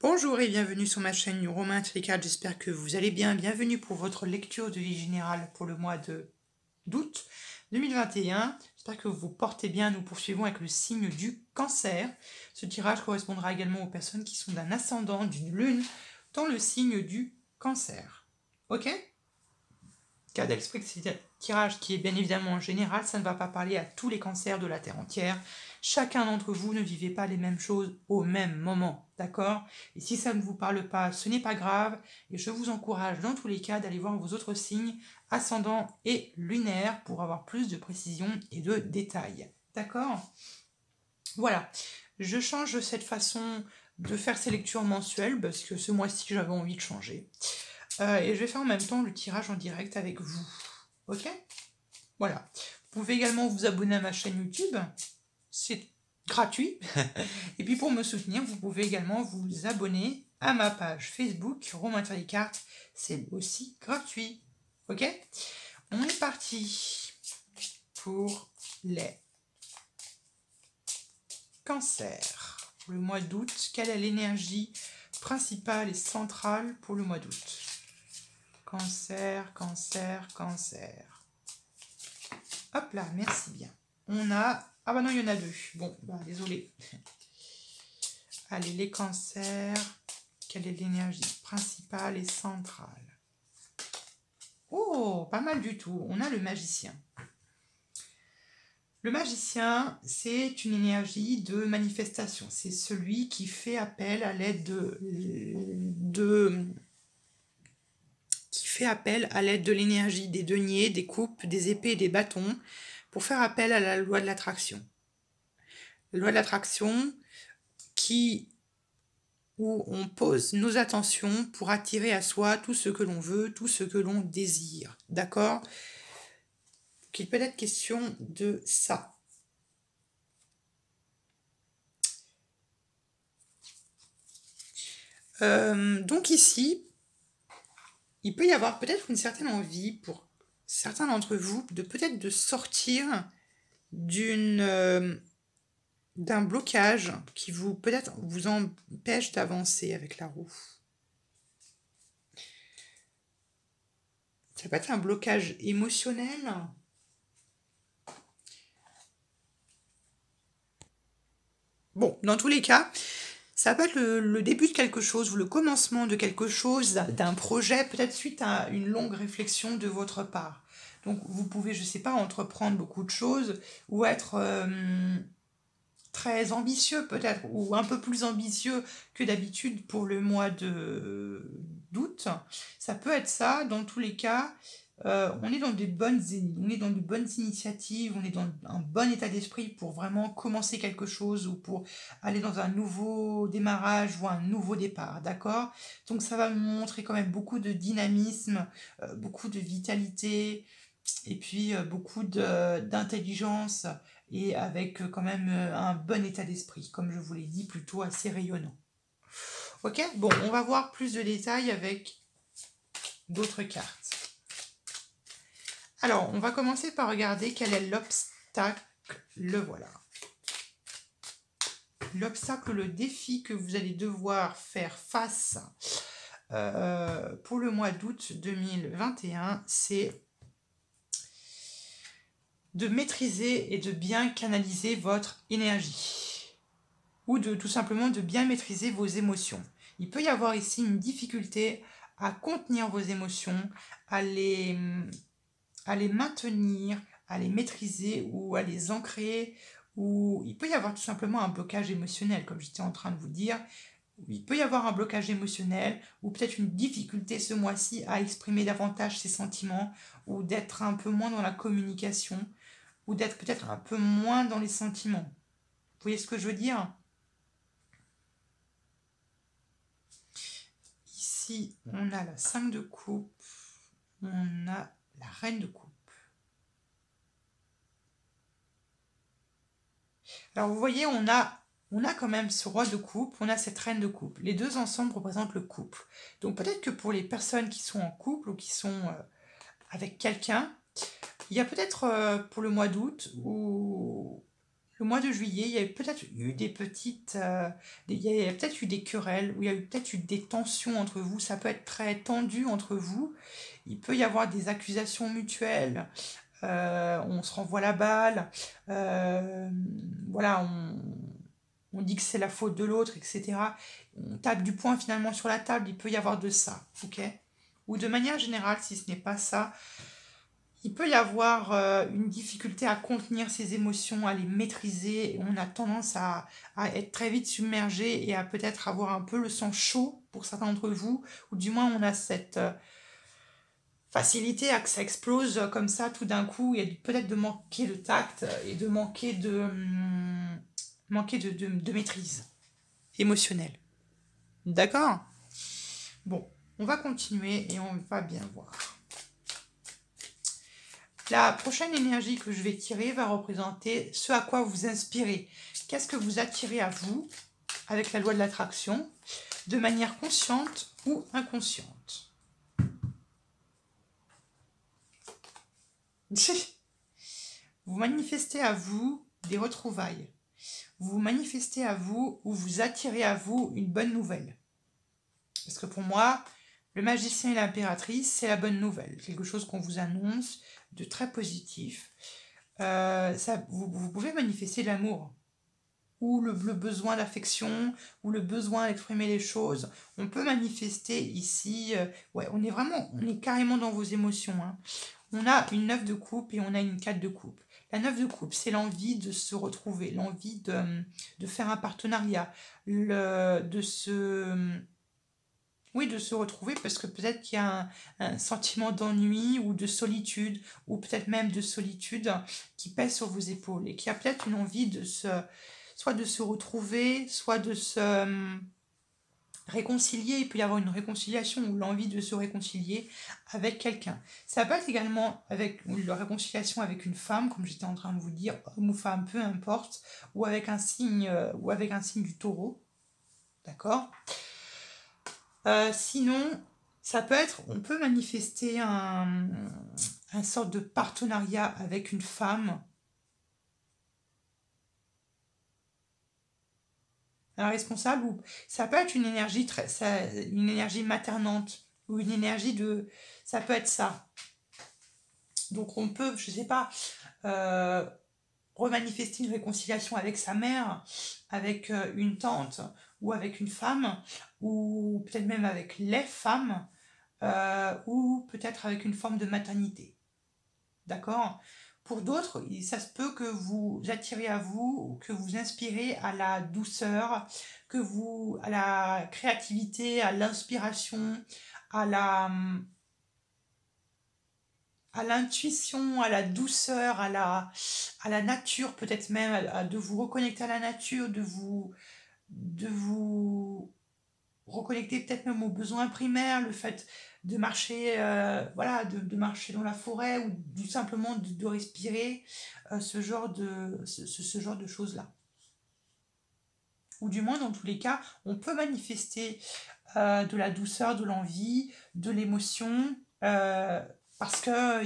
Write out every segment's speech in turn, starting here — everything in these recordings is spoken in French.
Bonjour et bienvenue sur ma chaîne Romain Intellicat, j'espère que vous allez bien. Bienvenue pour votre lecture de vie générale pour le mois d'août 2021. J'espère que vous vous portez bien. Nous poursuivons avec le signe du Cancer. Ce tirage correspondra également aux personnes qui sont d'un ascendant d'une lune dans le signe du Cancer. Ok ? Cas d'esprit que c'est un tirage qui est bien évidemment général, ça ne va pas parler à tous les cancers de la Terre entière. Chacun d'entre vous ne vivez pas les mêmes choses au même moment, d'accord? Et si ça ne vous parle pas, ce n'est pas grave, et je vous encourage dans tous les cas d'aller voir vos autres signes, ascendant et lunaire, pour avoir plus de précision et de détails, d'accord? Voilà, je change cette façon de faire ces lectures mensuelles, parce que ce mois-ci j'avais envie de changer. Et je vais faire en même temps le tirage en direct avec vous. Ok? Voilà. Vous pouvez également vous abonner à ma chaîne YouTube. C'est gratuit. Et puis pour me soutenir, vous pouvez également vous abonner à ma page Facebook, Romain Intellicat. C'est aussi gratuit. Ok? On est parti pour les cancers. Pour le mois d'août, quelle est l'énergie principale et centrale pour le mois d'août? Cancer, cancer, cancer. Hop là, merci bien. On a... Ah bah non, il y en a deux. Bon, bah désolé. Allez, les cancers. Quelle est l'énergie principale et centrale? Oh, pas mal du tout. On a le magicien. Le magicien, c'est une énergie de manifestation. C'est celui qui fait appel à l'aide de l'énergie des deniers, des coupes, des épées et des bâtons pour faire appel à la loi de l'attraction. La loi de l'attraction où on pose nos attentions pour attirer à soi tout ce que l'on veut, tout ce que l'on désire. D'accord? Qu'il peut être question de ça. Donc ici, il peut y avoir peut-être une certaine envie pour certains d'entre vous de peut-être de sortir d'un blocage qui vous peut-être vous empêche d'avancer avec la roue. Ça peut être un blocage émotionnel. Bon, dans tous les cas, ça peut être le début de quelque chose ou le commencement de quelque chose, d'un projet, peut-être suite à une longue réflexion de votre part. Donc vous pouvez, je ne sais pas, entreprendre beaucoup de choses ou être très ambitieux peut-être, ou un peu plus ambitieux que d'habitude pour le mois d'août. Ça peut être ça, dans tous les cas. On est dans de bonnes initiatives, on est dans un bon état d'esprit pour vraiment commencer quelque chose ou pour aller dans un nouveau démarrage ou un nouveau départ, d'accord? Donc ça va me montrer quand même beaucoup de dynamisme, beaucoup de vitalité et puis beaucoup d'intelligence et avec quand même un bon état d'esprit, comme je vous l'ai dit, plutôt assez rayonnant. Ok, bon, on va voir plus de détails avec d'autres cartes. Alors, on va commencer par regarder quel est l'obstacle. Le voilà. L'obstacle, le défi que vous allez devoir faire face pour le mois d'août 2021, c'est de maîtriser et de bien canaliser votre énergie. Ou tout simplement de bien maîtriser vos émotions. Il peut y avoir ici une difficulté à contenir vos émotions, à les maintenir, à les maîtriser ou à les ancrer, ou il peut y avoir tout simplement un blocage émotionnel, comme j'étais en train de vous dire. Il peut y avoir un blocage émotionnel ou peut-être une difficulté ce mois-ci à exprimer davantage ses sentiments ou d'être un peu moins dans la communication ou d'être peut-être un peu moins dans les sentiments. Vous voyez ce que je veux dire? Ici, on a la 5 de coupe, on a la reine de coupe. Alors vous voyez, on a quand même ce roi de coupe, on a cette reine de coupe. Les deux ensemble représentent le couple. Donc peut-être que pour les personnes qui sont en couple ou qui sont avec quelqu'un, il y a peut-être pour le mois d'août où le mois de juillet, il y a peut-être eu des petites... il y a peut-être eu des querelles, ou il y a peut-être eu des tensions entre vous. Ça peut être très tendu entre vous. Il peut y avoir des accusations mutuelles. On se renvoie la balle. Voilà, on dit que c'est la faute de l'autre, etc. On tape du poing finalement sur la table. Il peut y avoir de ça, ok? Ou de manière générale, si ce n'est pas ça, il peut y avoir une difficulté à contenir ses émotions, à les maîtriser. On a tendance à être très vite submergé et à peut-être avoir un peu le sang chaud pour certains d'entre vous, ou du moins on a cette facilité à que ça explose comme ça tout d'un coup, et peut-être de manquer de tact et de manquer de maîtrise émotionnelle. D'accord? Bon, on va continuer et on va bien voir. La prochaine énergie que je vais tirer va représenter ce à quoi vous inspirez. Qu'est-ce que vous attirez à vous avec la loi de l'attraction, de manière consciente ou inconsciente? Vous manifestez à vous des retrouvailles. Vous manifestez à vous ou vous attirez à vous une bonne nouvelle. Parce que pour moi, le magicien et l'impératrice, c'est la bonne nouvelle. Quelque chose qu'on vous annonce de très positif. Vous pouvez manifester l'amour, ou le besoin d'affection, ou le besoin d'exprimer les choses. On peut manifester ici, ouais, on est carrément dans vos émotions. Hein. On a une 9 de coupe et on a une 4 de coupe. La 9 de coupe, c'est l'envie de se retrouver, l'envie de faire un partenariat, de se retrouver, parce que peut-être qu'il y a un sentiment d'ennui ou de solitude, ou peut-être même de solitude qui pèse sur vos épaules, et qu'il y a peut-être une envie soit de se retrouver, soit de se réconcilier. Il peut y avoir une réconciliation ou l'envie de se réconcilier avec quelqu'un. Ça peut être également avec la réconciliation avec une femme, comme j'étais en train de vous dire, homme ou femme, peu importe, ou avec un signe du taureau. D'accord ? Sinon, on peut manifester un sorte de partenariat avec une femme, un responsable, ou ça peut être une énergie une énergie maternante, ou une énergie ça peut être ça. Donc on peut, je sais pas, remanifester une réconciliation avec sa mère, avec une tante, ou avec une femme, ou peut-être même avec les femmes, ou peut-être avec une forme de maternité. D'accord ? Pour d'autres, ça se peut que vous attirez à vous, ou que vous inspirez à la douceur, à la créativité, à l'inspiration, à l'intuition, à la douceur, à la nature, peut-être même, de vous reconnecter à la nature, de vous reconnecter peut-être même aux besoins primaires, le fait de marcher, de marcher dans la forêt, ou simplement de respirer, ce genre de choses-là. Ou du moins, dans tous les cas, on peut manifester de la douceur, de l'envie, de l'émotion, parce que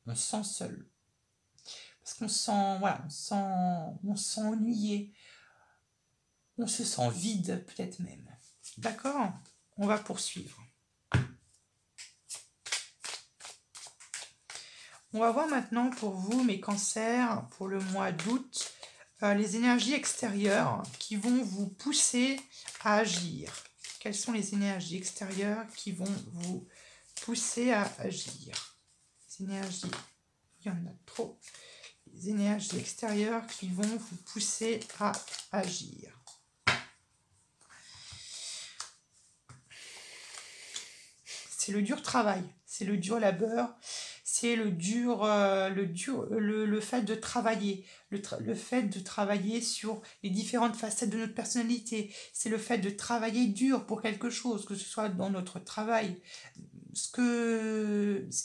on se sent seul. Parce qu'on on se sent ennuyé. On se sent vide, peut-être même. D'accord ? On va poursuivre. On va voir maintenant pour vous, mes cancers, pour le mois d'août, les énergies extérieures qui vont vous pousser à agir. Quelles sont les énergies extérieures qui vont vous pousser à agir? Les énergies, il y en a trop. Les énergies extérieures qui vont vous pousser à agir. C'est le dur travail, c'est le dur labeur, c'est le fait de travailler, le fait de travailler sur les différentes facettes de notre personnalité. C'est le fait de travailler dur pour quelque chose, que ce soit dans notre travail. Ce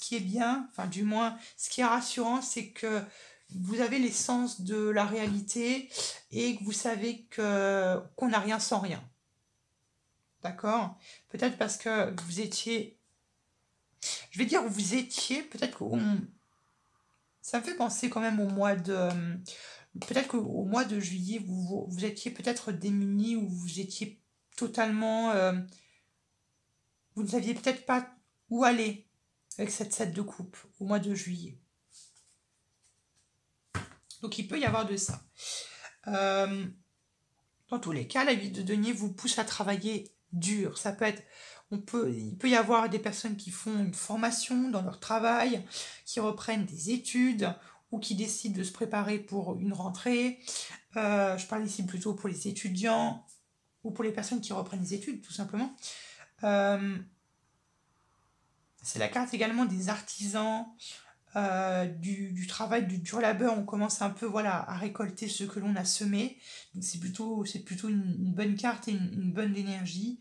qui est bien, enfin du moins, ce qui est rassurant, c'est que vous avez l'essence de la réalité et que vous savez qu'on n'a rien sans rien. D'accord ? Peut-être parce que vous étiez... Je vais dire vous étiez, peut-être que ça me fait penser quand même au mois Peut-être qu'au mois de juillet, vous étiez peut-être démunis ou vous étiez totalement... vous ne saviez peut-être pas où aller avec cette 7 de coupe au mois de juillet. Donc il peut y avoir de ça. Dans tous les cas, la 8 de denier vous pousse à travailler dur. Ça peut être, il peut y avoir des personnes qui font une formation dans leur travail, qui reprennent des études ou qui décident de se préparer pour une rentrée. Je parle ici plutôt pour les étudiants ou pour les personnes qui reprennent des études, tout simplement. C'est la carte également des artisans, du travail, du dur labeur. On commence un peu à récolter ce que l'on a semé. Donc c'est plutôt une bonne carte et une bonne énergie.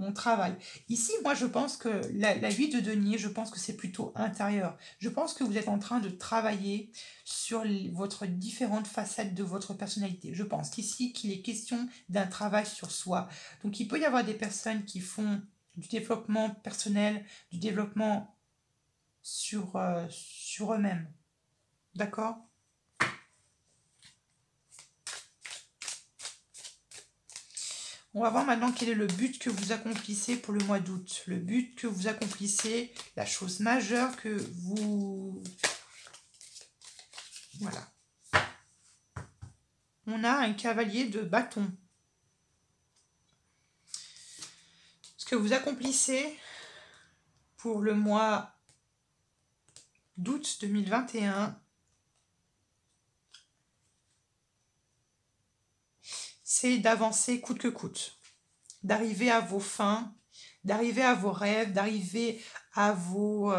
On travaille. Ici, moi, je pense que la 8 de denier, je pense que c'est plutôt intérieur. Je pense que vous êtes en train de travailler sur votre différentes facettes de votre personnalité. Je pense qu'ici, qu'il est question d'un travail sur soi. Donc, il peut y avoir des personnes qui font du développement personnel, du développement sur eux-mêmes. D'accord ? On va voir maintenant quel est le but que vous accomplissez pour le mois d'août. Le but que vous accomplissez, la chose majeure que vous... Voilà. On a un cavalier de bâton. Ce que vous accomplissez pour le mois d'août 2021, c'est d'avancer coûte que coûte, d'arriver à vos fins, d'arriver à vos rêves, d'arriver à vos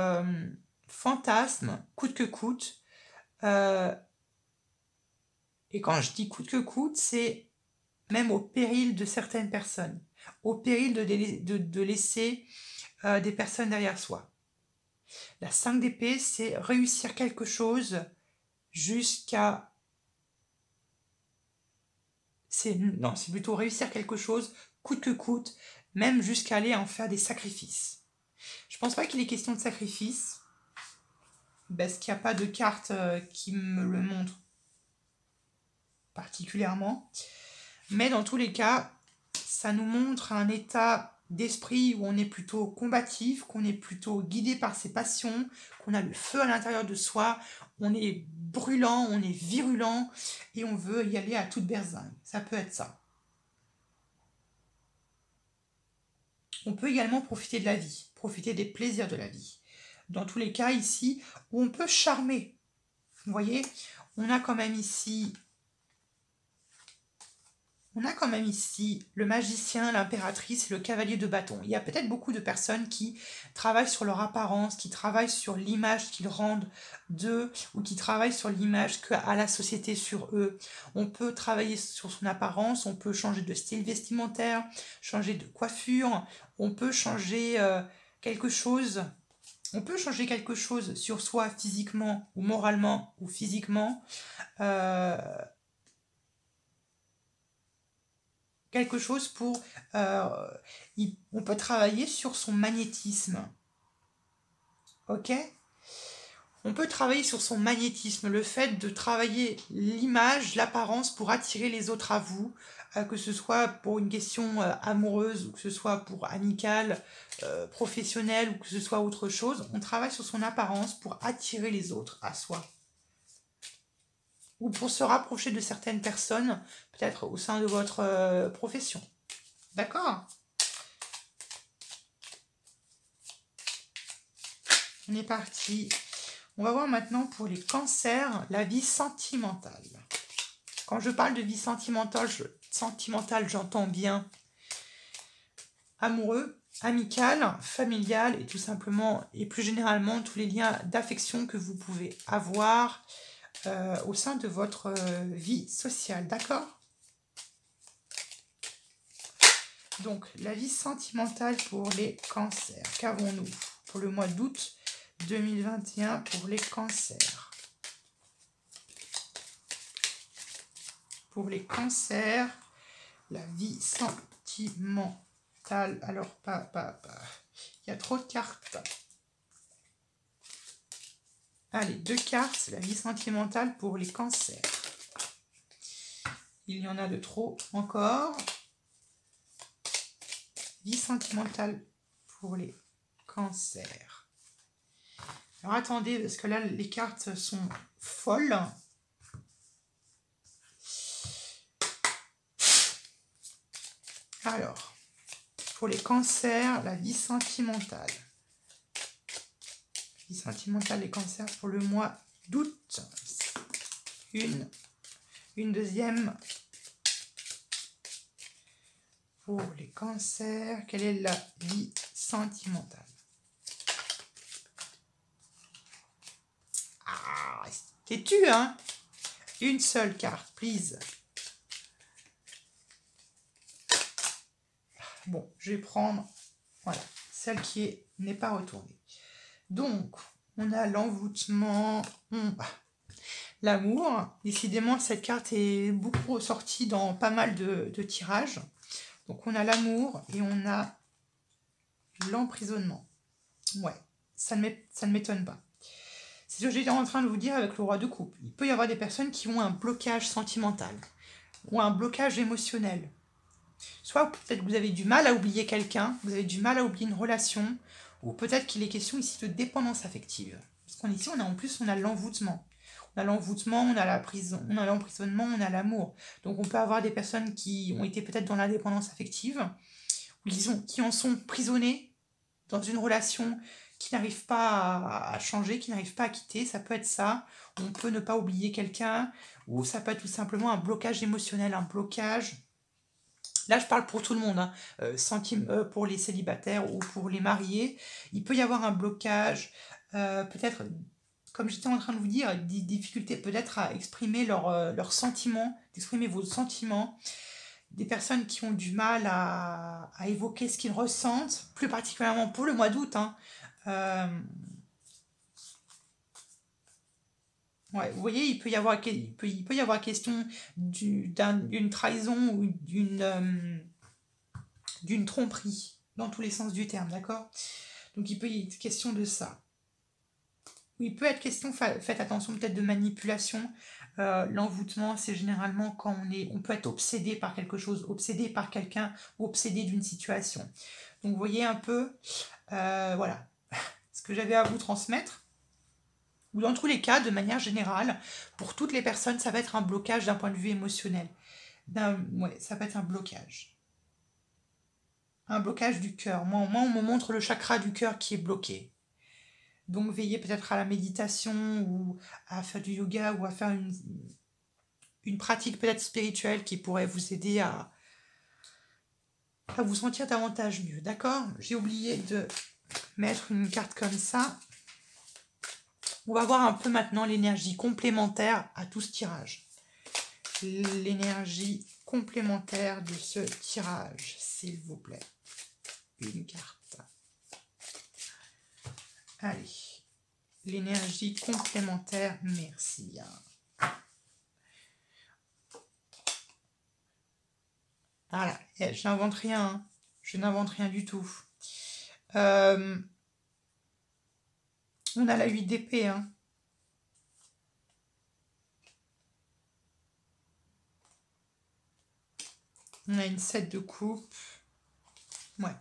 fantasmes coûte que coûte. Et quand je dis coûte que coûte, c'est même au péril de certaines personnes, au péril de laisser des personnes derrière soi. La 5 d'épée, c'est réussir quelque chose jusqu'à... Non, c'est plutôt réussir quelque chose coûte que coûte, même jusqu'à aller en faire des sacrifices. Je pense pas qu'il est question de sacrifice, parce qu'il n'y a pas de carte qui me le montre particulièrement. Mais dans tous les cas, ça nous montre un état d'esprit où on est plutôt combatif, qu'on est plutôt guidé par ses passions, qu'on a le feu à l'intérieur de soi, on est brûlant, on est virulent et on veut y aller à toute berzingue. Ça peut être ça. On peut également profiter de la vie, profiter des plaisirs de la vie. Dans tous les cas ici, où on peut charmer. Vous voyez, on a quand même ici le magicien, l'impératrice et le cavalier de bâton. Il y a peut-être beaucoup de personnes qui travaillent sur leur apparence, qui travaillent sur l'image qu'ils rendent d'eux, ou qui travaillent sur l'image qu'a la société sur eux. On peut travailler sur son apparence, on peut changer de style vestimentaire, changer de coiffure, on peut changer quelque chose. On peut changer quelque chose sur soi physiquement ou moralement ou physiquement. Quelque chose pour... on peut travailler sur son magnétisme. Ok ? On peut travailler sur son magnétisme, le fait de travailler l'image, l'apparence pour attirer les autres à vous, que ce soit pour une question amoureuse, ou que ce soit pour amicale, professionnelle, ou que ce soit autre chose. On travaille sur son apparence pour attirer les autres à soi. Ou pour se rapprocher de certaines personnes, peut-être au sein de votre profession. D'accord ? On est parti. On va voir maintenant pour les cancers, la vie sentimentale. Quand je parle de vie sentimentale, j'entends bien amoureux, amical, familial et tout simplement, et plus généralement, tous les liens d'affection que vous pouvez avoir au sein de votre vie sociale. D'accord ? Donc, la vie sentimentale pour les cancers. Qu'avons-nous pour le mois d'août 2021 pour les cancers? Pour les cancers, la vie sentimentale. Alors, il y a trop de cartes. Allez, 2 cartes, la vie sentimentale pour les cancers. Il y en a de trop encore. Vie sentimentale pour les cancers. Alors attendez, parce que là, les cartes sont folles. Alors, pour les cancers, la vie sentimentale. Vie sentimentale des cancers pour le mois d'août. Une deuxième. Pour les cancers, quelle est la vie sentimentale? Ah, t'es-tu, hein? Une seule carte, please. Bon, je vais prendre, voilà, celle qui n'est pas retournée. Donc, on a l'envoûtement, l'amour. Décidément, cette carte est beaucoup ressortie dans pas mal de tirages. Donc, on a l'amour et on a l'emprisonnement. Ouais, ça ne m'étonne pas. C'est ce que j'étais en train de vous dire avec le roi de coupe. Il peut y avoir des personnes qui ont un blocage sentimental ou un blocage émotionnel. Soit peut-être que vous avez du mal à oublier quelqu'un, vous avez du mal à oublier une relation, ou peut-être qu'il est question ici de dépendance affective. Parce qu'ici, en plus, on a l'envoûtement. On a l'envoûtement, on a la prison, on a l'emprisonnement, on a l'amour. Donc on peut avoir des personnes qui ont été peut-être dans la dépendance affective, ou qui en sont prisonnées dans une relation qui n'arrive pas à changer, qui n'arrive pas à quitter. Ça peut être ça. On peut ne pas oublier quelqu'un, ou ça peut être tout simplement un blocage émotionnel, un blocage. Là, je parle pour tout le monde, hein. Pour les célibataires ou pour les mariés. Il peut y avoir un blocage, peut-être, comme j'étais en train de vous dire, des difficultés peut-être à exprimer leurs sentiments, d'exprimer vos sentiments. Des personnes qui ont du mal à évoquer ce qu'ils ressentent, plus particulièrement pour le mois d'août, hein. Ouais, vous voyez, il peut y avoir question d'une trahison ou d'une tromperie, dans tous les sens du terme, d'accord? Donc il peut y être question de ça. Il peut être question, faites attention peut-être de manipulation. L'envoûtement, c'est généralement quand on peut être obsédé par quelque chose, obsédé par quelqu'un ou obsédé d'une situation. Donc vous voyez un peu, voilà, ce que j'avais à vous transmettre. Ou dans tous les cas, de manière générale, pour toutes les personnes, ça va être un blocage d'un point de vue émotionnel. Ouais, ça va être un blocage. Un blocage du cœur. Moi, on me montre le chakra du cœur qui est bloqué. Donc, veillez peut-être à la méditation ou à faire du yoga ou à faire une pratique peut-être spirituelle qui pourrait vous aider à vous sentir davantage mieux. D'accord? J'ai oublié de mettre une carte comme ça. On va voir un peu maintenant l'énergie complémentaire à tout ce tirage. L'énergie complémentaire de ce tirage, s'il vous plaît. Une carte. Allez. L'énergie complémentaire, merci. Voilà, je n'invente rien. Hein. Je n'invente rien du tout. On a la 8 d'épée, hein. On a une 7 de coupe. Ouais.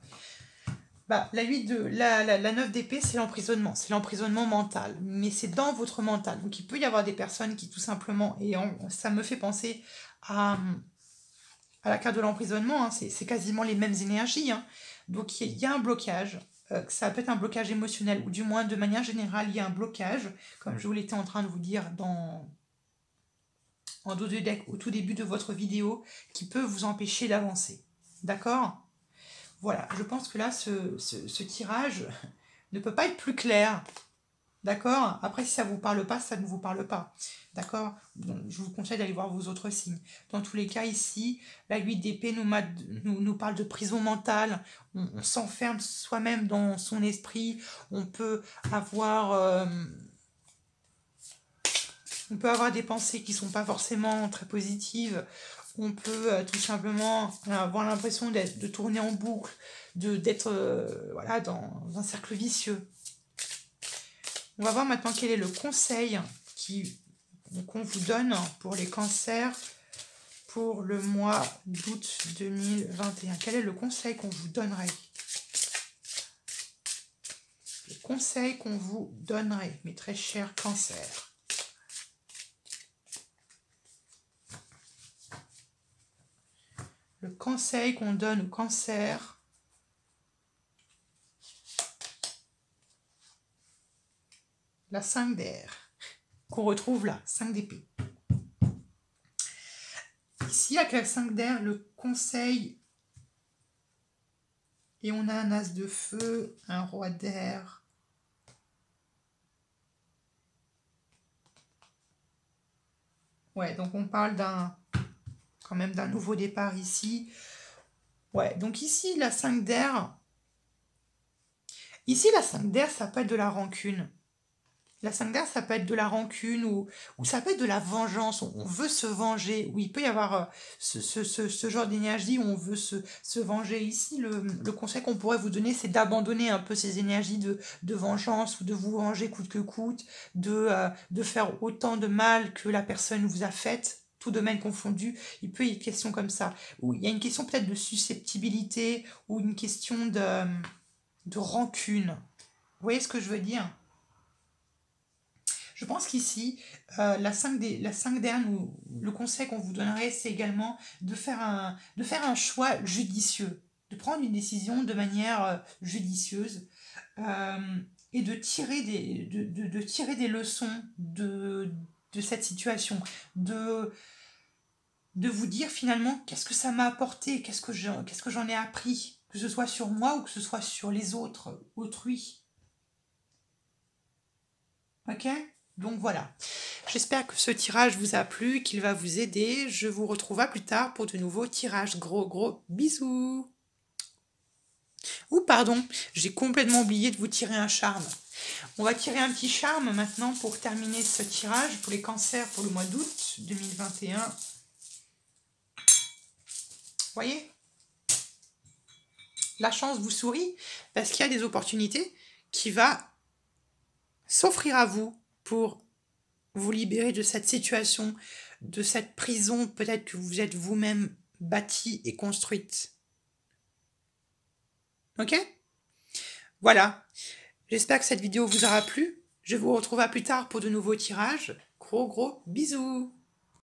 Bah, la 9 d'épée, c'est l'emprisonnement. C'est l'emprisonnement mental. Mais c'est dans votre mental. Donc, il peut y avoir des personnes qui, tout simplement, et ça me fait penser à la carte de l'emprisonnement. Hein, c'est quasiment les mêmes énergies. Hein. Donc, il y a un blocage. Ça peut être un blocage émotionnel, ou du moins, de manière générale, il y a un blocage, comme je vous l'étais en train de vous dire en dos de deck au tout début de votre vidéo, qui peut vous empêcher d'avancer. D'accord ? Voilà, je pense que là, ce tirage ne peut pas être plus clair. D'accord? Après, si ça ne vous parle pas, ça ne vous parle pas. D'accord? Donc, je vous conseille d'aller voir vos autres signes. Dans tous les cas, ici, la 8 d'épée nous parle de prison mentale. On s'enferme soi-même dans son esprit. On peut avoir des pensées qui ne sont pas forcément très positives. On peut tout simplement avoir l'impression de tourner en boucle, d'être voilà, dans un cercle vicieux. On va voir maintenant quel est le conseil qu'on vous donne pour les cancers pour le mois d'août 2021. Quel est le conseil qu'on vous donnerait? Le conseil qu'on vous donnerait, mes très chers cancers. Le conseil qu'on donne aux cancers. La 5 d'air, qu'on retrouve là, 5 d'épée. Ici, avec la 5 d'air, le conseil, et on a un as de feu, un roi d'air. Ouais, donc on parle quand même d'un nouveau départ ici. Ouais, donc ici, la 5 d'air. Ici, la 5 d'air, ça peut être de la rancune. La 5 d'air, ça peut être de la rancune ou ça peut être de la vengeance. On veut se venger. Oui, il peut y avoir ce genre d'énergie où on veut se venger. Ici, le conseil qu'on pourrait vous donner, c'est d'abandonner un peu ces énergies de vengeance ou de vous venger coûte que coûte, de faire autant de mal que la personne vous a fait, tout domaine confondu. Il peut y avoir une question comme ça. Ou il y a une question peut-être de susceptibilité ou une question de rancune. Vous voyez ce que je veux dire? Je pense qu'ici, la 5 d'air, le conseil qu'on vous donnerait, c'est également de faire un choix judicieux, de prendre une décision de manière judicieuse et de tirer des leçons de cette situation, de vous dire finalement qu'est-ce que ça m'a apporté, qu'est-ce que j'en ai appris, que ce soit sur moi ou que ce soit sur les autres, autrui. Ok ? Donc voilà, j'espère que ce tirage vous a plu, qu'il va vous aider. Je vous retrouve à plus tard pour de nouveaux tirages. Gros bisous. Ou pardon, j'ai complètement oublié de vous tirer un charme. On va tirer un petit charme maintenant pour terminer ce tirage pour les cancers pour le mois d'août 2021. Voyez ? La chance vous sourit parce qu'il y a des opportunités qui vont s'offrir à vous pour vous libérer de cette situation, de cette prison peut-être que vous êtes vous-même bâtie et construite. Ok ? Voilà. J'espère que cette vidéo vous aura plu. Je vous retrouve à plus tard pour de nouveaux tirages. Gros bisous.